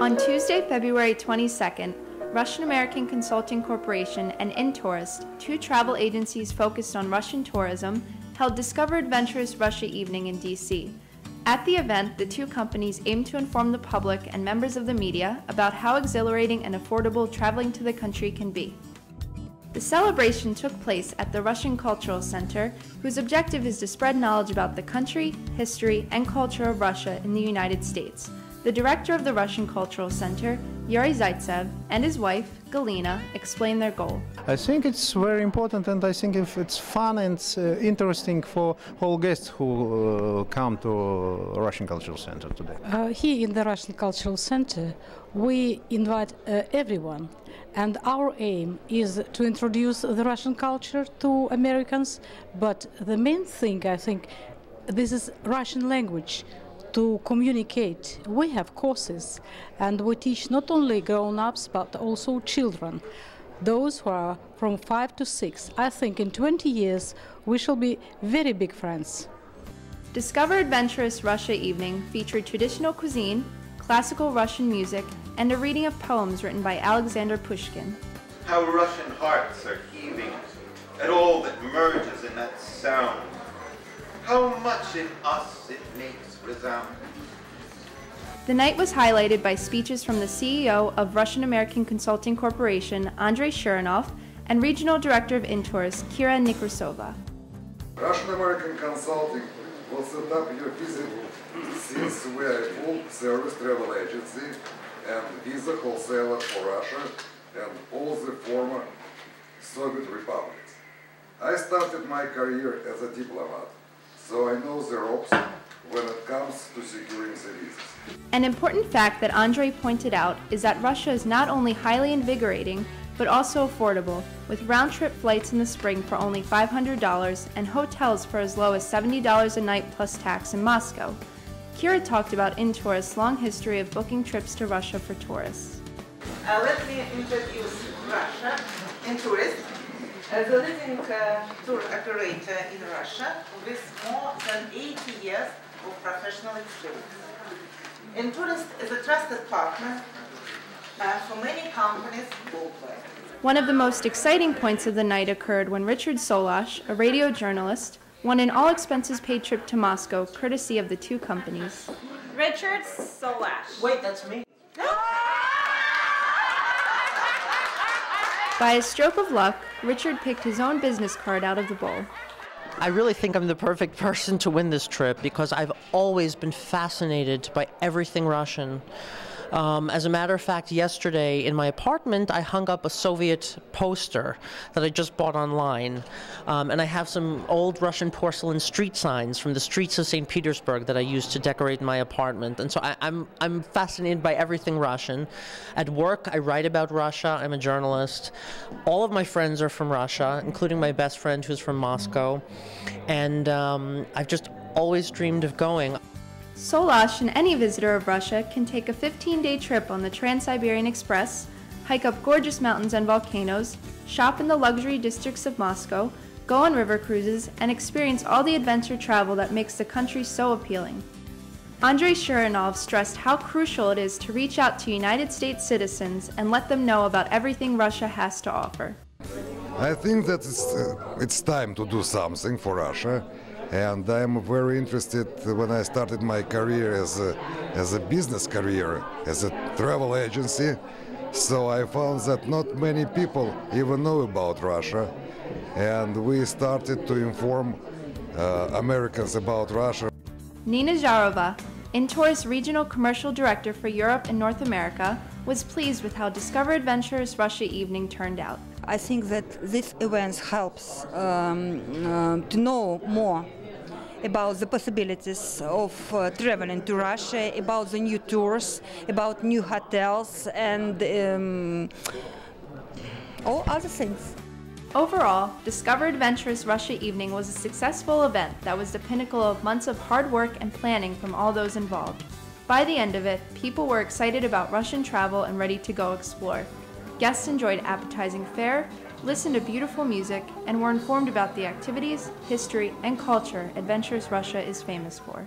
On Tuesday, February 22nd, Russian American Consulting Corporation and Intourist, two travel agencies focused on Russian tourism, held Discover Adventurous Russia Evening in D.C. At the event, the two companies aimed to inform the public and members of the media about how exhilarating and affordable traveling to the country can be. The celebration took place at the Russian Cultural Center, whose objective is to spread knowledge about the country, history, and culture of Russia in the United States. The director of the Russian Cultural Center, Yuri Zaitsev, and his wife, Galina, explained their goal. I think it's very important, and I think if it's fun and it's interesting for all guests who come to Russian Cultural Center today. Here in the Russian Cultural Center, we invite everyone, and our aim is to introduce the Russian culture to Americans, but the main thing, I think, this is Russian language. To communicate, we have courses, and we teach not only grown-ups but also children, those who are from 5 to 6. I think in 20 years we shall be very big friends. Discover Adventurous Russia Evening featured traditional cuisine, classical Russian music, and a reading of poems written by Alexander Pushkin. How Russian hearts are heaving at all that merges in that sound. How much in us it makes resound. The night was highlighted by speeches from the CEO of Russian American Consulting Corporation, Andrei Shuranov, and Regional Director of Intourist, Kira Nekrasova. Russian American Consulting will set up your visit since we are a full-service travel agency and visa wholesaler for Russia and all the former Soviet republics. I started my career as a diplomat, so I know the ropes when it comes to securing the visas. An important fact that Andrei pointed out is that Russia is not only highly invigorating, but also affordable, with round-trip flights in the spring for only $500 and hotels for as low as $70 a night plus tax in Moscow. Kira talked about Intourist's long history of booking trips to Russia for tourists. Let me introduce Russia Intourist, the leading tour operator in Russia with more than 80 years of professional experience. Intourist is a trusted partner for many companies worldwide. One of the most exciting points of the night occurred when Richard Solash, a radio journalist, won an all-expenses-paid trip to Moscow courtesy of the two companies. Richard Solash. Wait, that's me. By a stroke of luck, Richard picked his own business card out of the bowl. I really think I'm the perfect person to win this trip because I've always been fascinated by everything Russian. As a matter of fact, yesterday in my apartment, I hung up a Soviet poster that I just bought online. And I have some old Russian porcelain street signs from the streets of St. Petersburg that I used to decorate my apartment. And so I'm fascinated by everything Russian. At work, I write about Russia. I'm a journalist. All of my friends are from Russia, including my best friend who's from Moscow. And I've just always dreamed of going. Solash and any visitor of Russia can take a 15-day trip on the Trans-Siberian Express, hike up gorgeous mountains and volcanoes, shop in the luxury districts of Moscow, go on river cruises, and experience all the adventure travel that makes the country so appealing. Andrei Shuranov stressed how crucial it is to reach out to United States citizens and let them know about everything Russia has to offer. I think that it's time to do something for Russia. And I'm very interested when I started my career as a business career, as a travel agency. So I found that not many people even know about Russia. And we started to inform Americans about Russia. Nina Zharova, Intourist Regional Commercial Director for Europe and North America, was pleased with how Discover Adventurous Russia Evening turned out. I think that this event helps to know more about the possibilities of traveling to Russia, about the new tours, about new hotels, and all other things. Overall, Discover Adventurous Russia Evening was a successful event that was the pinnacle of months of hard work and planning from all those involved. By the end of it, people were excited about Russian travel and ready to go explore. Guests enjoyed appetizing fare, listened to beautiful music, and were informed about the activities, history, and culture Adventurous Russia is famous for.